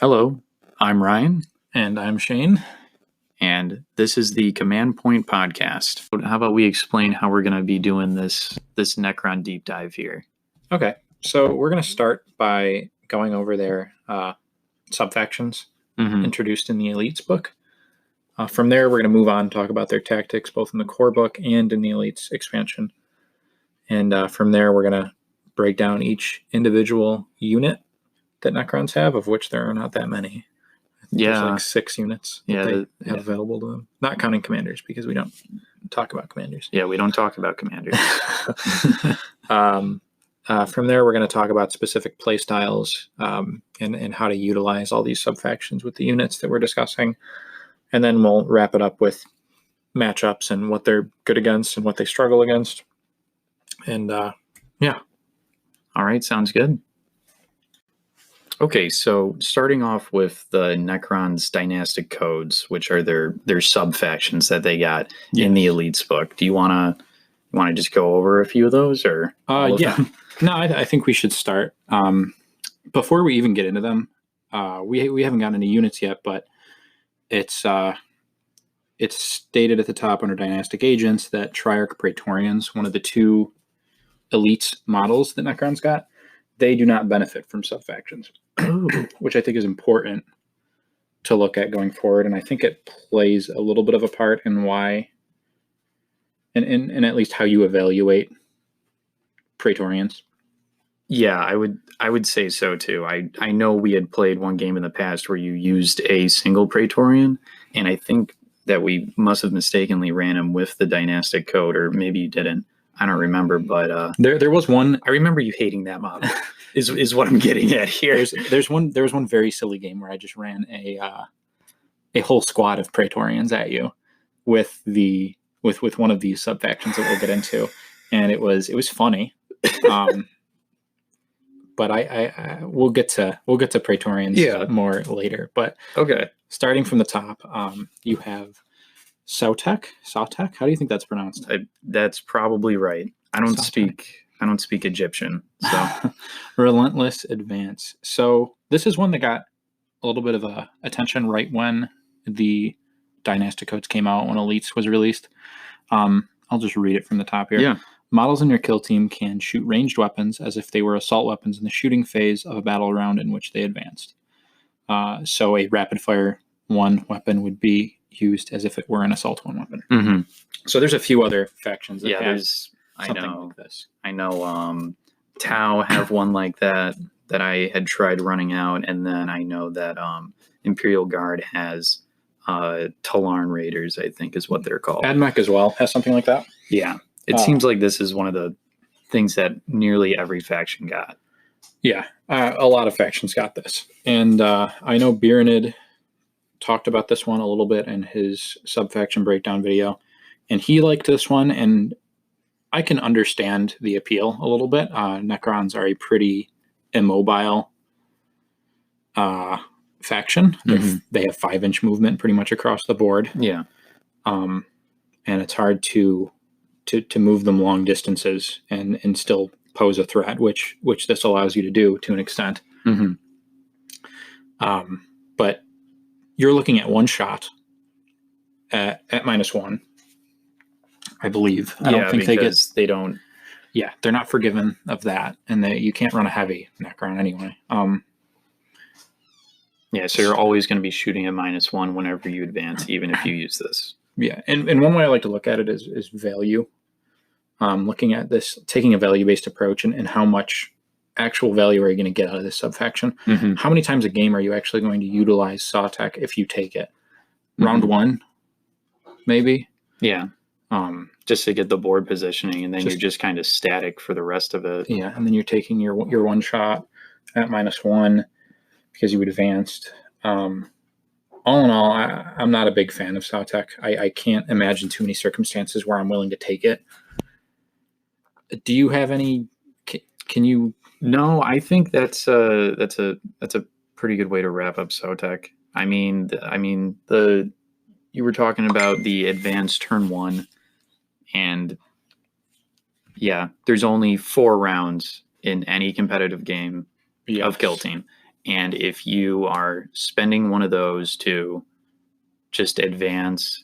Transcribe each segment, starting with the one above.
Hello, I'm Ryan, And I'm Shane. and this is the Command Point Podcast. How about we explain how we're going to be doing this Necron deep dive here? Okay, so we're going to start by going over their subfactions introduced in the Elites book. From there, we're going to move on and talk about their tactics, both in the core book and in the Elites expansion. And from there, we're going to break down each individual unit that Necrons have, of which there are not that many. There's like 6 units that they have available to them. Not counting commanders, because we don't talk about commanders. Yeah, we don't talk about commanders. From there, we're going to talk about specific play styles and how to utilize all these subfactions with the units that we're discussing. And then we'll wrap it up with matchups and what they're good against and what they struggle against. And yeah. All right, sounds good. Okay, so starting off with the Necrons dynastic codes, which are their subfactions that they got in the Elites book. Do you want to just go over a few of those, or yeah? No, I think we should start. Before we even get into them, we haven't gotten any units yet, but it's stated at the top under dynastic agents that Triarch Praetorians, one of the 2 Elites models that Necrons got, they do not benefit from subfactions, which I think is important to look at going forward. And I think it plays a little bit of a part in why, and at least how you evaluate Praetorians. Yeah, I would say so too. I know we had played one game in the past where you used a single Praetorian, and I think that we must have mistakenly ran him with the dynastic code, or maybe you didn't. I don't remember, but there was one. I remember you hating that model. is what I'm getting at here. There was one very silly game where I just ran a whole squad of Praetorians at you with one of these subfactions that we'll get into, and it was funny. But we'll get to Praetorians more later. But okay, starting from the top, you have Sautek. How do you think that's pronounced? That's probably right. I don't speak Egyptian. So Relentless Advance. So this is one that got a little bit of attention right when the Dynastic Codes came out, when Elites was released. I'll just read it from the top here. Yeah. Models in your kill team can shoot ranged weapons as if they were assault weapons in the shooting phase of a battle round in which they advanced. So a rapid fire 1 weapon would be used as if it were an assault 1 weapon. Mm-hmm. So there's a few other factions that have something like this. I know Tau have one like that I had tried running out, and then I know that Imperial Guard has Talarn Raiders, I think is what they're called. AdMech as well has something like that. Yeah. It seems like this is one of the things that nearly every faction got. Yeah, a lot of factions got this. And I know Biranid talked about this one a little bit in his subfaction breakdown video, and he liked this one, and I can understand the appeal a little bit. Necrons are a pretty immobile faction. Mm-hmm. They have 5-inch movement pretty much across the board. Yeah. And it's hard to move them long distances and still pose a threat, which this allows you to do to an extent. Mm-hmm. But you're looking at 1 shot at -1, I believe. I don't think they don't. Yeah, they're not forgiven of that, and you can't run a heavy Necron anyway. Yeah, so you're always going to be shooting at -1 whenever you advance, even if you use this. Yeah, and one way I like to look at it is value. Looking at this, taking a value-based approach, and how much actual value are you going to get out of this subfaction? Mm-hmm. How many times a game are you actually going to utilize Sautek if you take it? Round 1, maybe? Yeah. Just to get the board positioning, and then you're just kind of static for the rest of it. Yeah, and then you're taking your 1 shot at -1 because you advanced. All in all, I'm not a big fan of Sautek. I can't imagine too many circumstances where I'm willing to take it. Do you have any? Can you? No, I think that's a pretty good way to wrap up Sautek. I mean, you were talking about the advanced turn 1, and yeah, there's only 4 rounds in any competitive game of Kill Team, And if you are spending one of those to just advance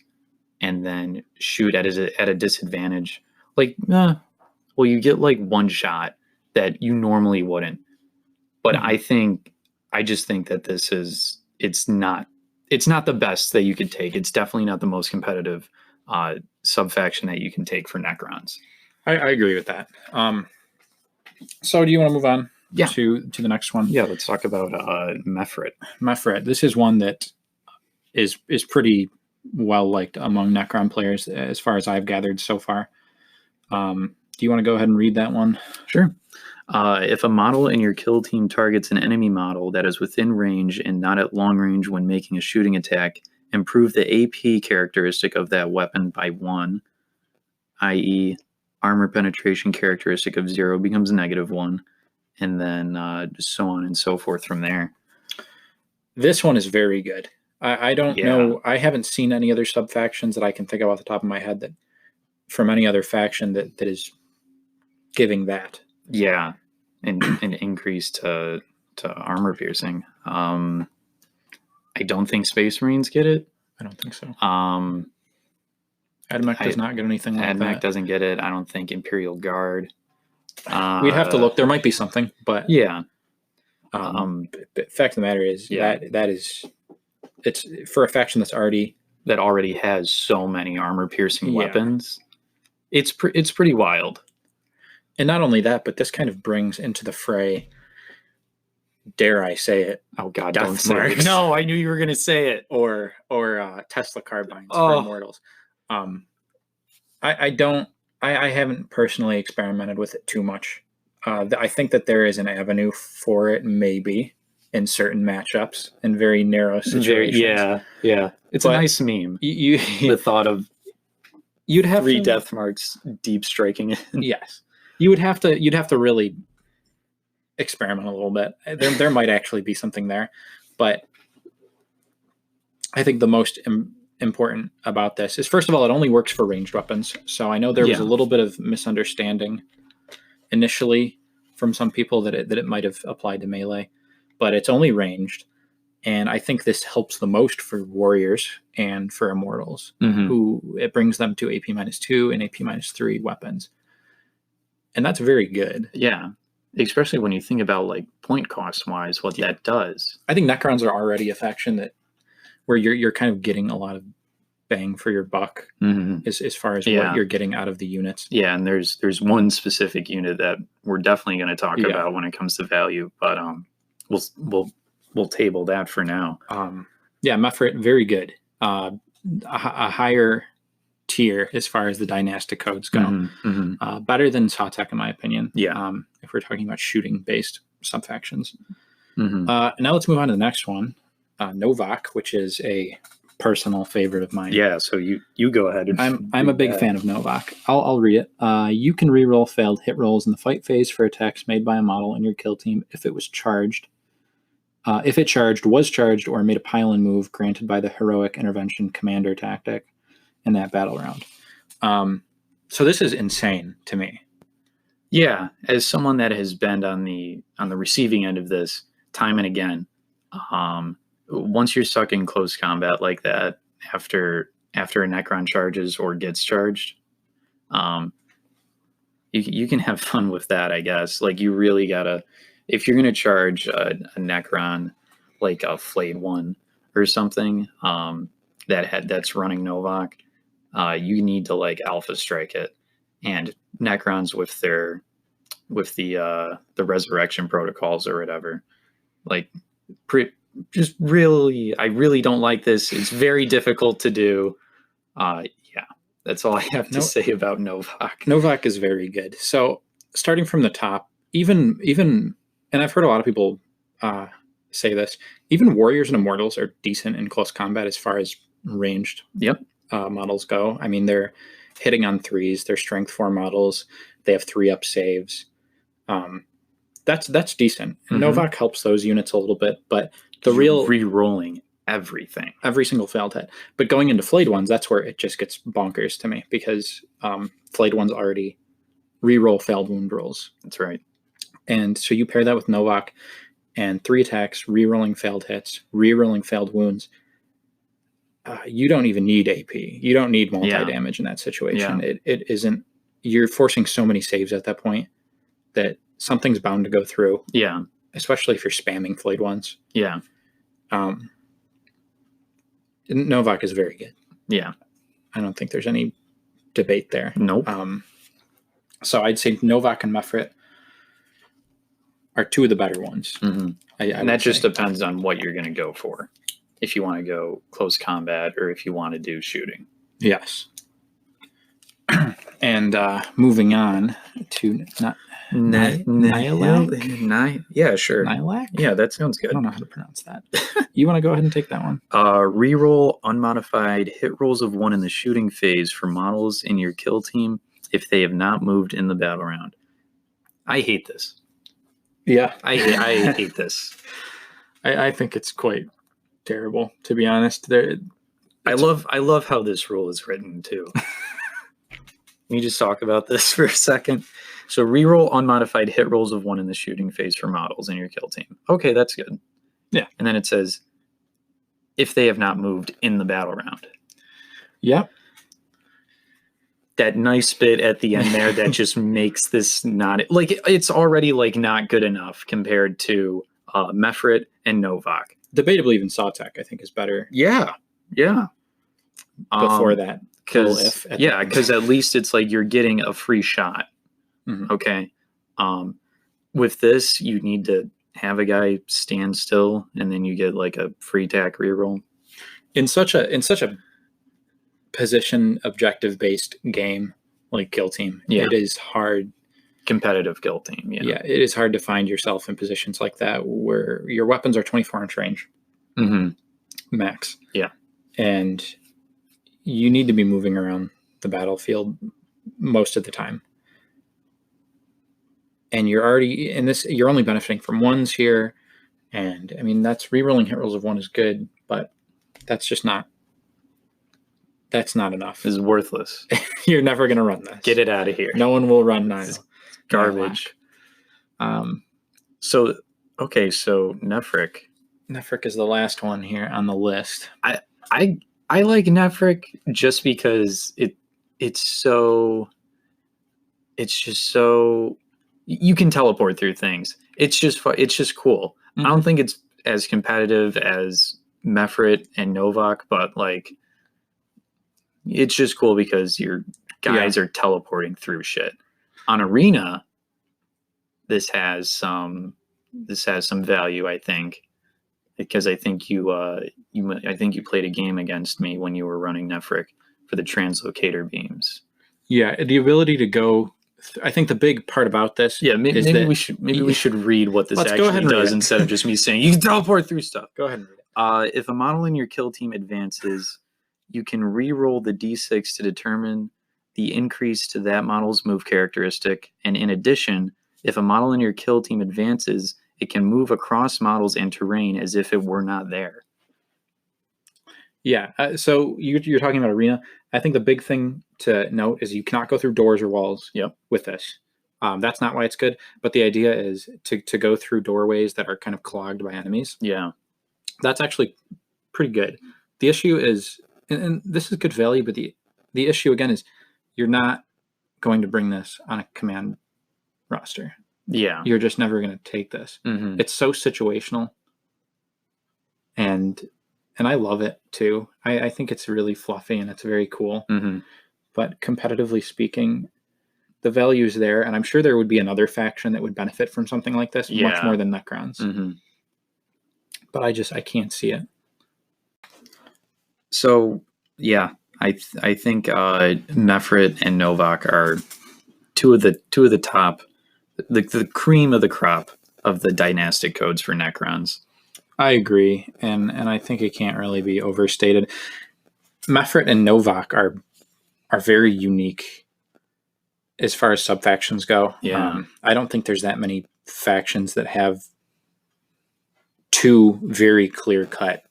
and then shoot at a disadvantage, like, well, you get like one shot that you normally wouldn't. But I just think that it's not the best that you could take. It's definitely not the most competitive subfaction that you can take for Necrons. I agree with that. So do you want to move on Yeah. to the next one? Yeah, let's talk about Mefrit. Mefrit. This is one that is pretty well liked among Necron players, as far as I've gathered so far. Do you want to go ahead and read that one? Sure. If a model in your kill team targets an enemy model that is within range and not at long range when making a shooting attack, improve the AP characteristic of that weapon by 1, i.e., armor penetration characteristic of 0 becomes -1, and then so on and so forth from there. This one is very good. I don't know. I haven't seen any other subfactions that I can think of off the top of my head that from any other faction that is giving that. Yeah, an increase to armor piercing. I don't think Space Marines get it. I don't think so. AdMech does not get anything like that. AdMech doesn't get it. I don't think Imperial Guard. We'd have to look. There might be something, but yeah. The fact of the matter is it's for a faction that already has so many armor piercing weapons. It's pretty wild. And not only that, but this kind of brings into the fray, dare I say it? Oh God, don't say it. No, I knew you were going to say it. Or Tesla carbines for Immortals. I haven't personally experimented with it too much. I think that there is an avenue for it, maybe in certain matchups in very narrow situations. Yeah. It's a nice meme. The thought of you'd have 3 death marks deep striking it. Yes. You'd have to really experiment a little bit. There might actually be something there, but I think the most important about this is, first of all, it only works for ranged weapons. So I know there was a little bit of misunderstanding initially from some people that it might have applied to melee, but it's only ranged. And I think this helps the most for warriors and for immortals, who it brings them to AP -2 and AP -3 weapons. And that's very good. Yeah. Especially when you think about like point cost wise, what that does. I think Necrons are already a faction where you're kind of getting a lot of bang for your buck as far as what you're getting out of the units. Yeah, and there's one specific unit that we're definitely going to talk about when it comes to value, but we'll table that for now. Mefrit, very good. A higher tier as far as the dynastic codes go. Better than Sawtek in my opinion. If we're talking about shooting based subfactions. Now let's move on to the next one, Novak, which is a personal favorite of mine. Yeah, so you go ahead. I'm a big fan of Novak. I'll read it. You can reroll failed hit rolls in the fight phase for attacks made by a model in your kill team if it was charged. If it was charged, or made a pile-in move granted by the heroic intervention commander tactic in that battle round. So this is insane to me. Yeah, as someone that has been on the receiving end of this time and again, once you're stuck in close combat like that, after a Necron charges or gets charged, you can have fun with that, I guess. Like, you really gotta, if you're gonna charge a Necron like a Flayed One or something, that's running Novak, you need to like alpha strike it. And Necrons with the resurrection protocols or whatever, like I really don't like this. It's very difficult to do. That's all I have to say about Novak. Novak is very good. So starting from the top, even, and I've heard a lot of people say this, even warriors and immortals are decent in close combat as far as ranged models go. I mean, they're hitting on 3s. They're strength 4 models. They have 3-up saves. That's decent. And Novak helps those units a little bit, but real re-rolling everything, every single failed hit. But going into Flayed Ones, that's where it just gets bonkers to me, because Flayed Ones already re-roll failed wound rolls. That's right. And so you pair that with Novak, and 3 attacks, rerolling failed hits, rerolling failed wounds. You don't even need AP. You don't need multi-damage in that situation. Yeah. It isn't. You're forcing so many saves at that point that something's bound to go through. Yeah. Especially if you're spamming flayed ones. Yeah. Novak is very good. Yeah. I don't think there's any debate there. Nope. So I'd say Novak and Mefrit are 2 of the better ones. Mm-hmm. And that just depends on what you're going to go for. If you want to go close combat or if you want to do shooting. Yes. And moving on to Nihilak? Yeah, sure. Nihilak? Yeah, that sounds good. I don't know how to pronounce that. You want to go ahead and take that one? Reroll unmodified hit rolls of 1 in the shooting phase for models in your kill team if they have not moved in the battle round. I hate this. Yeah. I hate this. I think it's quite terrible, to be honest. I love how this rule is written too. Can you just talk about this for a second? So reroll unmodified hit rolls of 1 in the shooting phase for models in your kill team. Okay, that's good. Yeah. And then it says, if they have not moved in the battle round. Yep. That nice bit at the end there that just makes this not... Like, it's already, like, not good enough compared to Mefrit and Novak. Debatably, even Sawtek, I think, is better. Yeah. Yeah. Before that. Because at least it's like you're getting a free shot. Mm-hmm. Okay. With this, you need to have a guy stand still, and then you get like a free tack reroll. In such a position objective based game like Kill Team, it is hard. Competitive Kill Team. Yeah, it is hard to find yourself in positions like that where your weapons are 24-inch range max. Yeah, and you need to be moving around the battlefield most of the time. And you're already in this, you're only benefiting from 1s here. And I mean, that's rerolling hit rolls of 1 is good, but that's not enough. It's worthless. You're never going to run this. Get it out of here. No one will run Nihil. Garbage. So Nefrik. Nefrik is the last one here on the list. I like Nefrik just because it's just so you can teleport through things. It's just cool. Mm-hmm. I don't think it's as competitive as Mefrit and Novak, but like it's just cool because your guys are teleporting through shit. On Arena, this has some value, I think. Because I think you played a game against me when you were running Nefrik for the translocator beams. Yeah, the ability to go. I think the big part about this. Yeah, maybe we should read what this actually does instead of just me saying you can teleport through stuff. Go ahead and read it. If a model in your kill team advances, you can re-roll the d6 to determine the increase to that model's move characteristic, and in addition, if a model in your kill team advances, it can move across models and terrain as if it were not there. Yeah, so you're talking about Arena. I think the big thing to note is you cannot go through doors or walls with this. That's not why it's good, but the idea is to go through doorways that are kind of clogged by enemies. Yeah. That's actually pretty good. The issue is, and this is good value, but the issue, again, is you're not going to bring this on a command roster. Yeah. You're just never going to take this. Mm-hmm. It's so situational. And I love it too. I think it's really fluffy and it's very cool. Mm-hmm. But competitively speaking, the value is there. And I'm sure there would be another faction that would benefit from something like this much more than Necrons. Mm-hmm. But I can't see it. So, yeah, I think Mefrit and Novak are two of the top, the cream of the crop of the dynastic codes for Necrons. I agree, and I think it can't really be overstated. Mefrit and Novak are very unique as far as subfactions go. Yeah. I don't think there's that many factions that have two very clear-cut,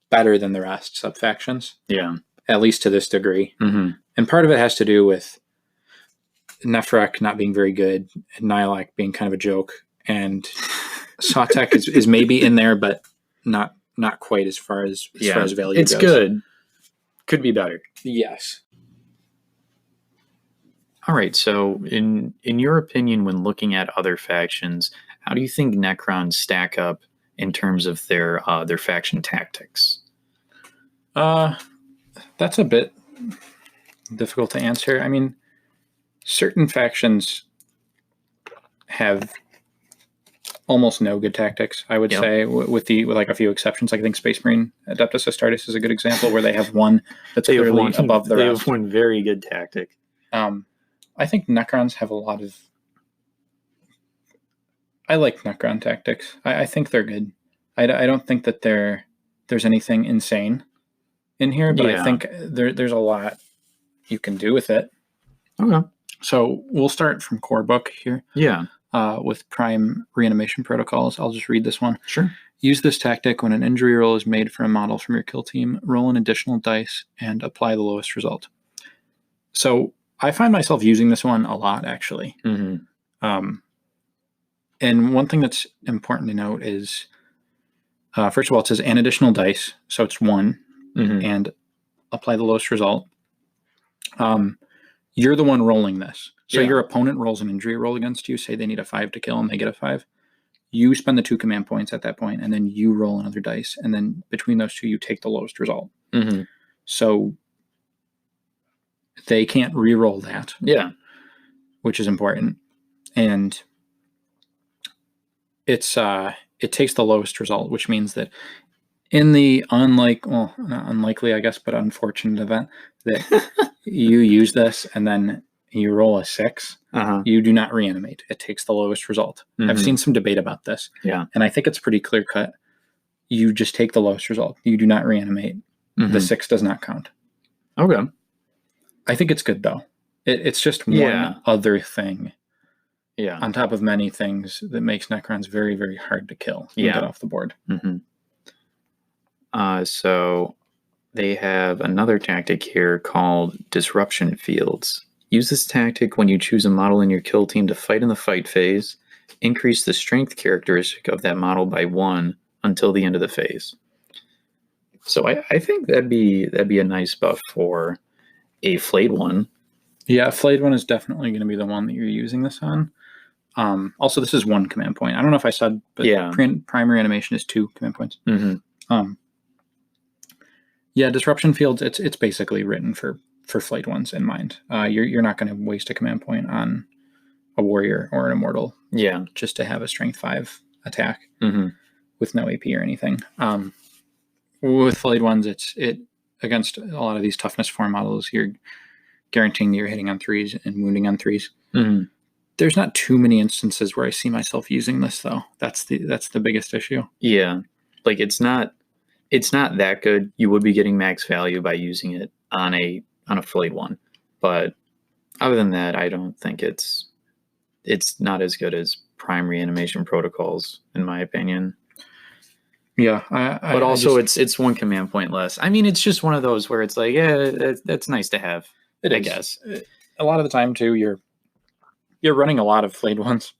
better than the rest subfactions. Yeah. At least to this degree. Mm-hmm. And part of it has to do with Nefrik not being very good, and Nihilak being kind of a joke, and Saw Tech is maybe in there, but not quite as far as value it's goes. good. Could be better. Yes. All right. So, in your opinion, when looking at other factions, how do you think Necrons stack up in terms of their faction tactics? That's a bit difficult to answer. I mean, certain factions have almost no good tactics, I would say, with like a few exceptions. Like I think Space Marine Adeptus Astartes is a good example where they have one that's clearly above the rest. They have one very good tactic. I think Necrons have a lot of... I like Necron tactics. I think they're good. I don't think that there's anything insane in here, but I think there's a lot you can do with it. Okay. So we'll start from core book here. Yeah. With prime reanimation protocols. I'll just read this one. Sure. Use this tactic when an injury roll is made for a model from your kill team. Roll an additional dice and apply the lowest result. So I find myself using this one a lot, actually. Mm-hmm. And one thing that's important to note is, first of all, it says an additional dice. So it's 1 and apply the lowest result. You're the one rolling this. So your opponent rolls an injury roll against you. Say they need a 5 to kill and they get a 5. You spend the 2 command points at that point, and then you roll another dice. And then between those two, you take the lowest result. Mm-hmm. So they can't re-roll that. Yeah. Which is important. And it takes the lowest result, which means that in the not unlikely, I guess, but unfortunate event that you use this and then you roll a 6, you do not reanimate. It takes the lowest result. Mm-hmm. I've seen some debate about this. Yeah. And I think it's pretty clear cut. You just take the lowest result. You do not reanimate. Mm-hmm. The 6 does not count. Okay. I think it's good, though. It's just one other thing. Yeah. On top of many things that makes Necrons very, very hard to kill and get off the board. Mm-hmm. So they have another tactic here called Disruption Fields. Use this tactic when you choose a model in your kill team to fight in the fight phase. Increase the strength characteristic of that model by 1 until the end of the phase. So I think that'd be a nice buff for a flayed one. Yeah, flayed one is definitely going to be the one that you're using this on. Also, this is 1 command point. I don't know if I said, but primary animation is 2 command points. Mm-hmm. Disruption Fields, it's basically written for flayed ones in mind. You're not going to waste a command point on a warrior or an immortal. Yeah. Just to have a strength 5 attack with no AP or anything. With flayed ones, it against a lot of these toughness 4 models, you're guaranteeing that you're hitting on 3s and wounding on 3s. Mm-hmm. There's not too many instances where I see myself using this, though. That's the biggest issue. Yeah. Like it's not that good. You would be getting max value by using it on a flayed one. But other than that, I don't think it's not as good as prime reanimation protocols, in my opinion. Yeah. But also it's 1 command point less. I mean, it's just one of those where it's like, that's nice to have. I guess. A lot of the time too, you're running a lot of flayed ones.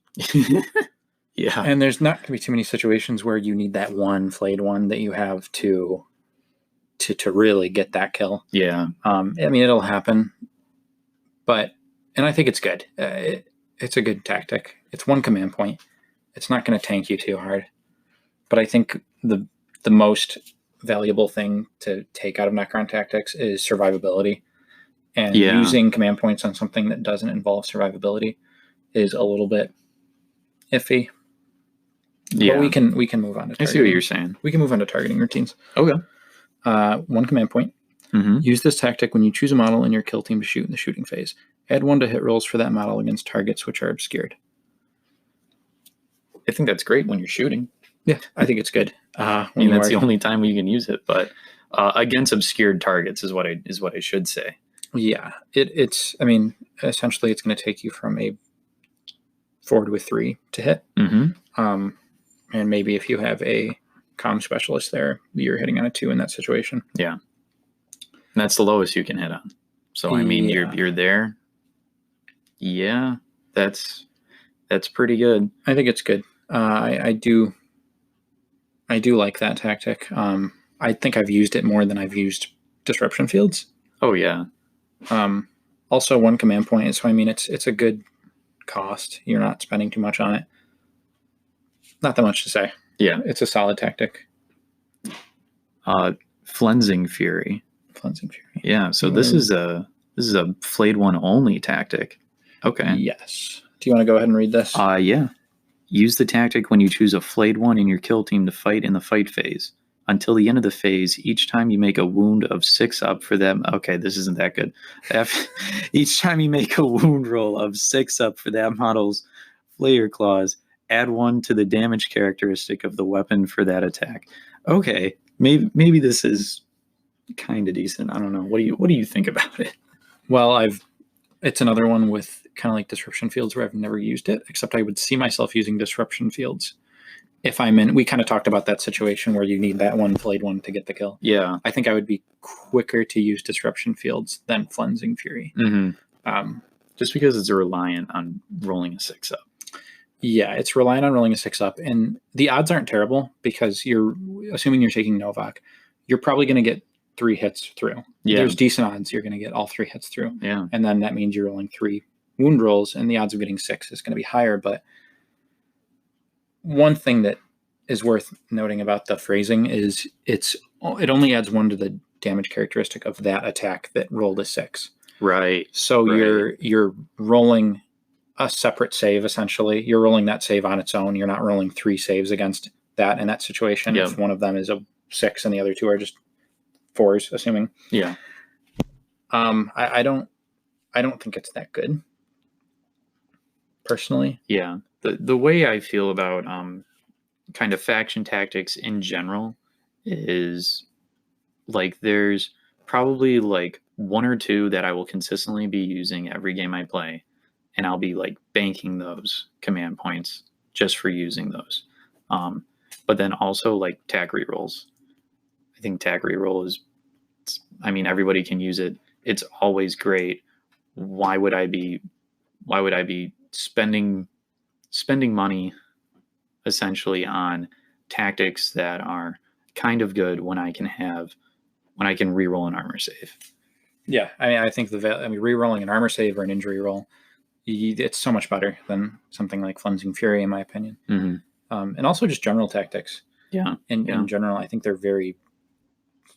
Yeah. And there's not going to be too many situations where you need that 1 flayed one that you have to really get that kill. Yeah. I mean, it'll happen, and I think it's good. It's a good tactic. It's 1 command point. It's not going to tank you too hard. But I think the most valuable thing to take out of Necron tactics is survivability. And using command points on something that doesn't involve survivability is a little bit iffy. Yeah, but we can move on to targeting. I see what you're saying. We can move on to targeting routines. Okay. 1 command point. Mm-hmm. Use this tactic when you choose a model in your kill team to shoot in the shooting phase. Add 1 to hit rolls for that model against targets which are obscured. I think that's great when you're shooting. Yeah, I think it's good. That's the only time you can use it, but against obscured targets is what I should say. Yeah, it's. I mean, essentially, it's going to take you from a forward with 3 to hit. Mm-hmm. And maybe if you have a comm specialist there, you're hitting on a 2 in that situation. Yeah, and that's the lowest you can hit on. So I mean, you're there. Yeah, that's pretty good. I think it's good. I do like that tactic. I think I've used it more than I've used disruption fields. Oh yeah. Also, one command point, so I mean it's a good cost. You're not spending too much on it. Not that much to say. Yeah. It's a solid tactic. Flensing Fury. Cleansing Fury. Yeah. So this is a flayed one only tactic. Okay. Yes. Do you want to go ahead and read this? Yeah. Use the tactic when you choose a flayed one in your kill team to fight in the fight phase. Until the end of the phase, each time you make a wound of 6 up for them. Okay, this isn't that good. Each time you make a wound roll of 6 up for that model's flayer claws, add 1 to the damage characteristic of the weapon for that attack. Okay, maybe this is kind of decent. I don't know. What do you think about it? Well, it's another one with kind of like disruption fields where I've never used it, except I would see myself using disruption fields if I'm in. We kind of talked about that situation where you need that one flayed one to get the kill. Yeah. I think I would be quicker to use disruption fields than Flensing Fury. Mm-hmm. Just because it's reliant on rolling a 6 up. Yeah, it's reliant on rolling a 6 up, and the odds aren't terrible because you're assuming you're taking Novak. You're probably going to get 3 hits through. Yeah. There's decent odds you're going to get all 3 hits through. Yeah. And then that means you're rolling 3 wound rolls, and the odds of getting 6 is going to be higher. But one thing that is worth noting about the phrasing is it only adds 1 to the damage characteristic of that attack that rolled a 6. Right. So right. you're rolling a separate save, essentially. You're rolling that save on its own. You're not rolling 3 saves against that in that situation. Yep. If one of them is a 6 and the other 2 are just 4s, assuming. Yeah. I don't think it's that good, personally. Yeah. The way I feel about kind of faction tactics in general is like there's probably like 1 or 2 that I will consistently be using every game I play, and I'll be like banking those command points just for using those. But then also like tack rerolls. I think tack reroll is, I mean, everybody can use it. It's always great. Why would I be spending money essentially on tactics that are kind of good when I can reroll an armor save? Yeah, I mean, I think rerolling an armor save or an injury roll, it's so much better than something like Flensing Fury, in my opinion. Mm-hmm. And also just general tactics. Yeah. In general, I think they're very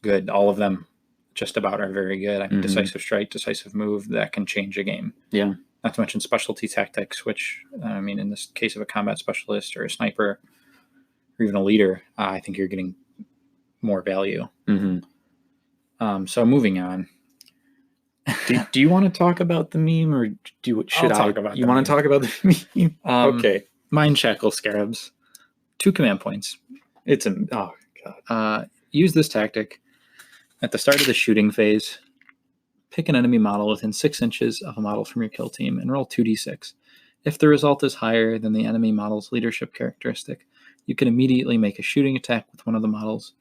good. All of them just about are very good. I mean, decisive strike, decisive move, that can change a game. Yeah. Not to mention specialty tactics, which, I mean, in this case of a combat specialist or a sniper or even a leader, I think you're getting more value. Mm-hmm. So moving on. Do you want to talk about the meme, or should I talk about you want to talk about the meme? Okay. Mind Shackle Scarabs. 2 command points. It's oh god. Use this tactic at the start of the shooting phase. Pick an enemy model within 6 inches of a model from your kill team and roll 2d6. If the result is higher than the enemy model's leadership characteristic, you can immediately make a shooting attack with one of the model's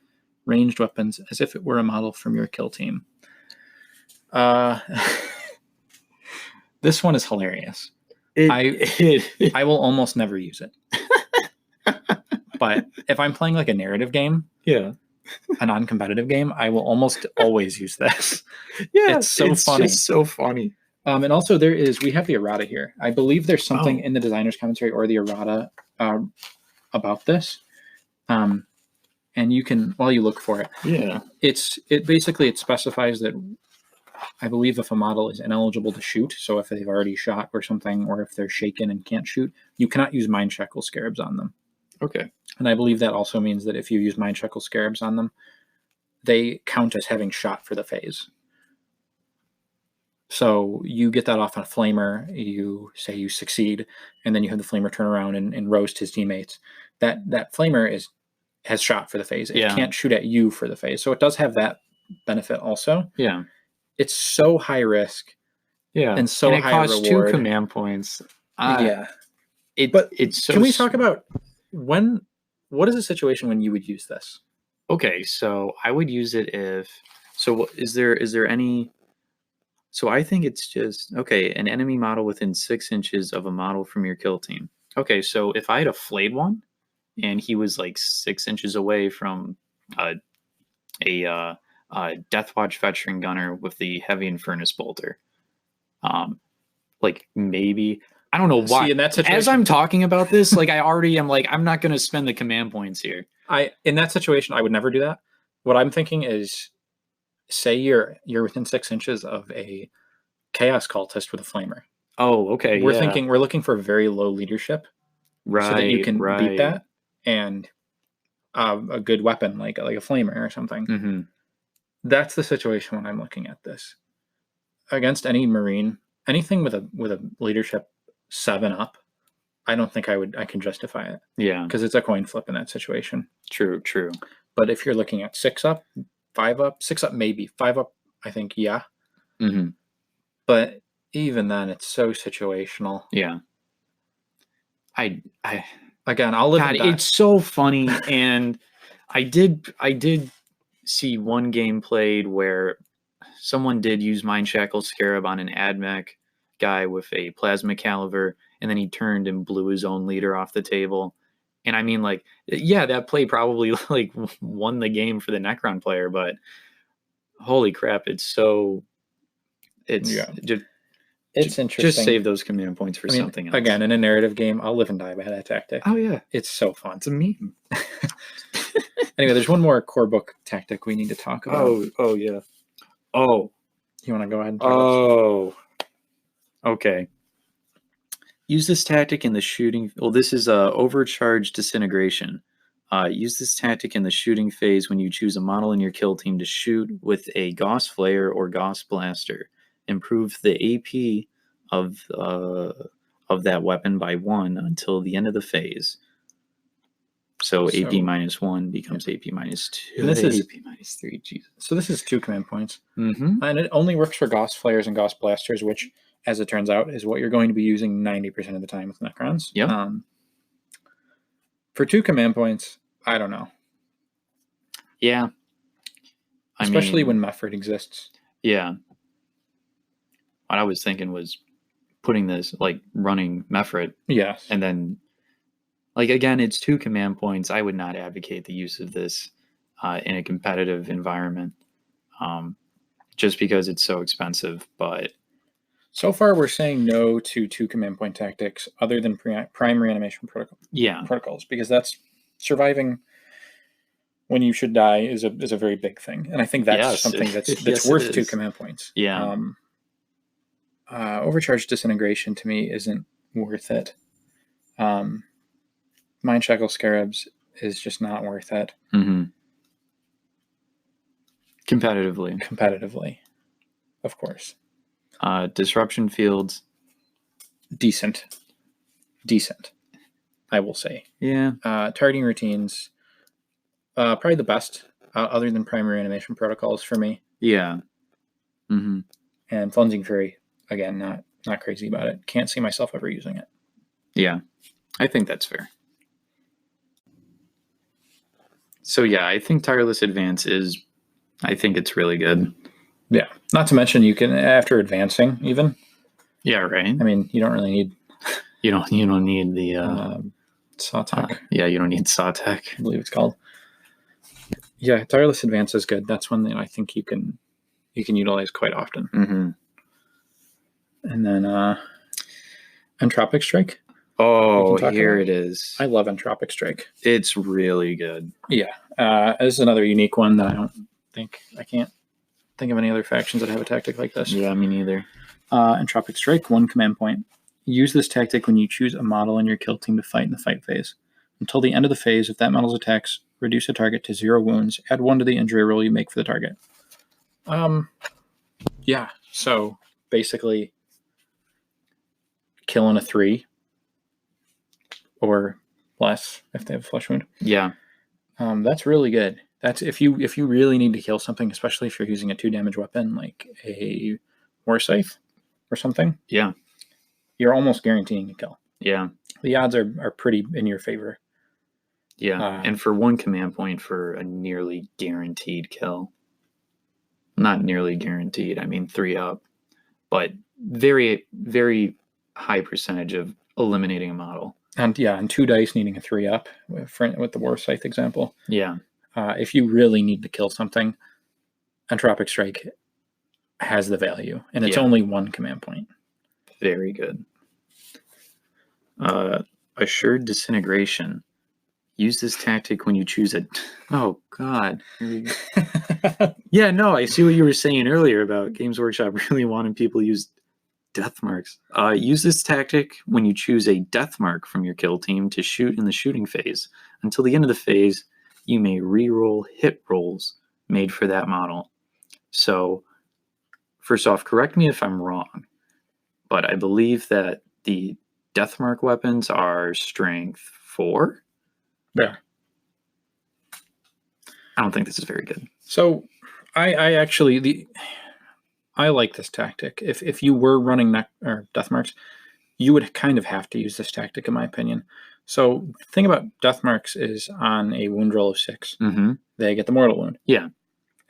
ranged weapons as if it were a model from your kill team. This one is hilarious. I will almost never use it. But if I'm playing like a narrative game, yeah, a non-competitive game, I will almost always use this. Yeah, it's funny. Just so funny. And also we have the errata here. I believe there's something in the designer's commentary or the errata about this. And you can, while you look for it, it basically specifies that I believe if a model is ineligible to shoot, so if they've already shot or something, or if they're shaken and can't shoot, you cannot use Mind Shackle Scarabs on them. Okay. And I believe that also means that if you use Mind Shackle Scarabs on them, they count as having shot for the phase. So you get that off on a Flamer, you say you succeed, and then you have the Flamer turn around and roast his teammates. That Flamer has shot for the phase. It can't shoot at you for the phase. So it does have that benefit also. Yeah. It's so high risk. Yeah. And so it high costs reward. 2 command points. It's so. Can we talk about what is a situation when you would use this? Okay, so I would use it if. So is there any? So I think it's just an enemy model within 6 inches of a model from your kill team. Okay, so if I had a flayed one and he was like 6 inches away from a Deathwatch veteran gunner with the heavy Infernus bolter, um, like maybe I don't know why. See, in that situation, As I'm talking about this, like I already am like I'm not going to spend the command points here. in that situation, I would never do that. What I'm thinking is, say you're within 6 inches of a chaos cultist with a flamer. Oh, okay, We're looking for very low leadership, so that you right, can beat right. that, and a good weapon like a flamer or something. Mm-hmm. That's the situation when I'm looking at this. Against any Marine, anything with a leadership 7 up, I don't think I can justify it. Yeah, because it's a coin flip in that situation. true. But if you're looking at 6 up, 5 up, 6 up maybe, 5 up, I think yeah. Mm-hmm. But even then, it's so situational. Yeah. Again, I'll live. God, it's so funny, and I did see one game played where someone did use Mind Shackle Scarab on an AdMech guy with a plasma caliber, and then he turned and blew his own leader off the table. And I mean, like, yeah, that play probably like won the game for the Necron player, but holy crap, it's just, it's interesting. Just save those command points for something else. Again, in a narrative game, I'll live and die by that tactic. Oh yeah, it's so fun. It's a meme. Anyway, there's one more core book tactic we need to talk about. Oh yeah. Oh, you want to go ahead and talk okay. Use this tactic in the shooting. Well, this is overcharged disintegration. Use this tactic in the shooting phase when you choose a model in your kill team to shoot with a Gauss Flare or Gauss Blaster. Improve the AP of that weapon by 1 until the end of the phase. So AP -1 becomes AP -2. And this is AP -3. Jesus. So this is 2 command points. Mm-hmm. And it only works for Gauss Flares and Gauss Blasters, which, as it turns out, is what you're going to be using 90% of the time with Necrons. Yep. For 2 command points, I don't know. Yeah. Especially when Mephrit exists. Yeah. What I was thinking was putting this, like, running Mephrit. Yes. And then, like, again, it's 2 command points. I would not advocate the use of this in a competitive environment just because it's so expensive. But so far, we're saying no to 2 command point tactics other than prime reanimation protocols, because that's surviving when you should die is a very big thing, and I think that's something that's worth 2 command points. Yeah. Overcharged disintegration to me isn't worth it. Mind Shackle Scarabs is just not worth it. Mm-hmm. Competitively, of course. Disruption fields, decent, I will say. Yeah. Targeting routines, probably the best other than primary animation protocols for me. Yeah. Mm-hmm. And Flunging Fury, again, not crazy about it. Can't see myself ever using it. Yeah, I think that's fair. So yeah, I think Tireless Advance I think it's really good. Yeah. Not to mention you can, after advancing even. Yeah, right. I mean, you don't really need. You don't need the Sawtech. Yeah, you don't need Sawtech. I believe it's called. Yeah, Tireless Advance is good. That's one that I think you can utilize quite often. Mm-hmm. And then Entropic Strike. Oh, here it is. I love Entropic Strike. It's really good. Yeah. This is another unique one that I can't think of any other factions that have a tactic like this. Yeah, me neither. Entropic Strike, 1 command point. Use this tactic when you choose a model in your kill team to fight in the fight phase. Until the end of the phase, if that model's attacks reduce a target to 0 wounds, add 1 to the injury roll you make for the target. Yeah, so basically killing a 3 or less if they have a flesh wound. Yeah. That's really good. That's if you really need to kill something, especially if you're using a 2 damage weapon like a War Scythe or something. Yeah. You're almost guaranteeing a kill. Yeah. The odds are pretty in your favor. Yeah. And for 1 command point for a nearly guaranteed kill. Not nearly guaranteed, I mean 3 up. But very, very high percentage of eliminating a model. And 2 dice needing a 3 up with the War Scythe example. Yeah. If you really need to kill something, Entropic Strike has the value, and it's only 1 command point. Very good. Assured Disintegration. Use this tactic when you choose a... Oh, God. Yeah, no, I see what you were saying earlier about Games Workshop really wanting people to use death marks. Use this tactic when you choose a death mark from your kill team to shoot in the shooting phase. Until the end of the phase, you may re-roll hit rolls made for that model. So, first off, correct me if I'm wrong, but I believe that the death mark weapons are strength 4. Yeah. I don't think this is very good. So I actually I like this tactic. If you were running death marks, you would kind of have to use this tactic, in my opinion. So the thing about death marks is on a wound roll of 6, they get the mortal wound. Yeah.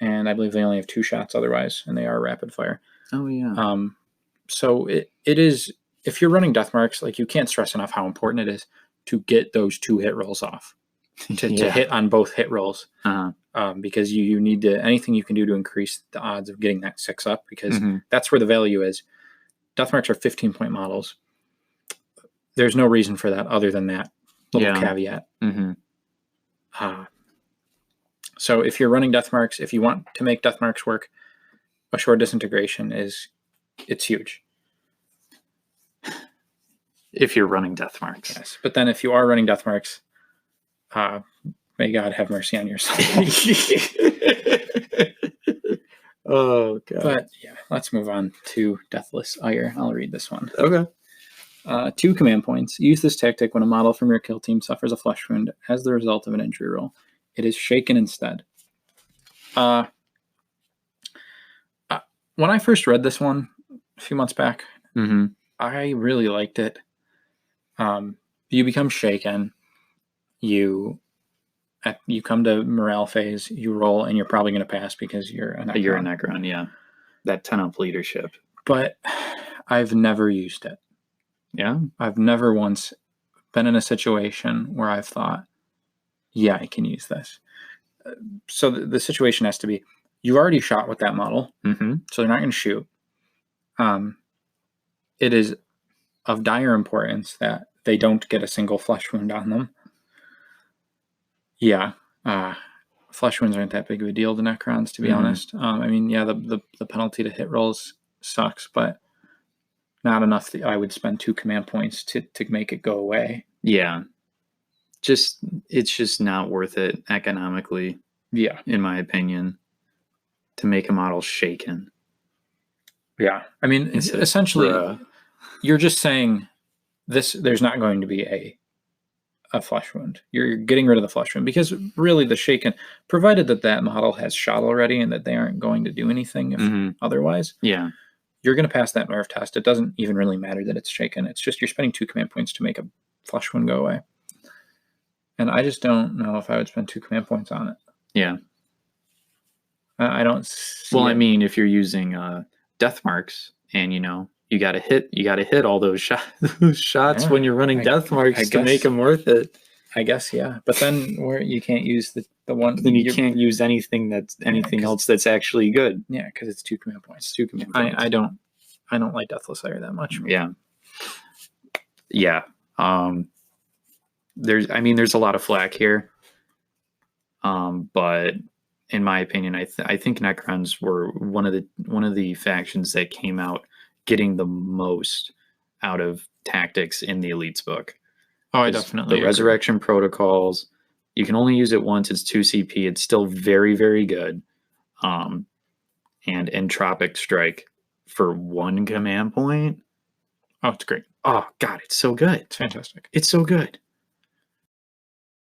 And I believe they only have 2 shots otherwise, and they are rapid fire. Oh, yeah. So it is, if you're running death marks, like, you can't stress enough how important it is to get those 2 hit rolls off, to hit on both hit rolls. Because you need to, anything you can do to increase the odds of getting that 6 up, because that's where the value is. Death marks are 15-point models. There's no reason for that other than that little caveat. So if you're running death marks, if you want to make death marks work, Assured Disintegration it's huge. If you're running death marks. Yes. But then if you are running death marks, may God have mercy on your soul. Oh, God. But yeah, let's move on to Deathless Ire. I'll read this one. Okay. 2 command points. Use this tactic when a model from your kill team suffers a flesh wound as the result of an injury roll. It is shaken instead. When I first read this one a few months back, I really liked it. You become shaken. You come to morale phase. You roll, and you're probably going to pass because you're a Necron. You're a Necron, yeah. That 10-up leadership. But I've never used it. Yeah? I've never once been in a situation where I've thought, yeah, I can use this. So the situation has to be, you've already shot with that model, so they're not going to shoot. It is of dire importance that they don't get a single flesh wound on them. Yeah, flesh wounds aren't that big of a deal to Necrons, to be honest. I mean, yeah, the penalty to hit rolls sucks, but not enough that I would spend 2 command points to make it go away. Yeah. It's just not worth it economically. Yeah. In my opinion, to make a model shaken. Yeah. I mean, essentially, you're just saying there's not going to be a flesh wound. You're getting rid of the flesh wound, because really the shaken, provided that model has shot already and that they aren't going to do anything otherwise. Yeah. You're going to pass that nerve test. It doesn't even really matter that it's shaken. It's just you're spending 2 command points to make a flesh wound go away. And I just don't know if I would spend 2 command points on it. Yeah. I don't see I mean, if you're using death marks and, you got to hit all those shots when you're running death marks to make them worth it. I guess, yeah. But then you can't use the one. Then you can't use anything else that's actually good. Yeah, because it's 2 command points. It's 2 command points. I don't like Deathless Ire that much. Yeah. Yeah. There's a lot of flack here. But in my opinion, I think Necrons were one of the factions that came out getting the most out of tactics in the Elites book. Oh, I definitely agree. Resurrection protocols, you can only use it once. It's 2 CP. It's still very, very good. And Entropic Strike for 1 command point. Oh, it's great. Oh, God, it's so good. It's fantastic. It's so good.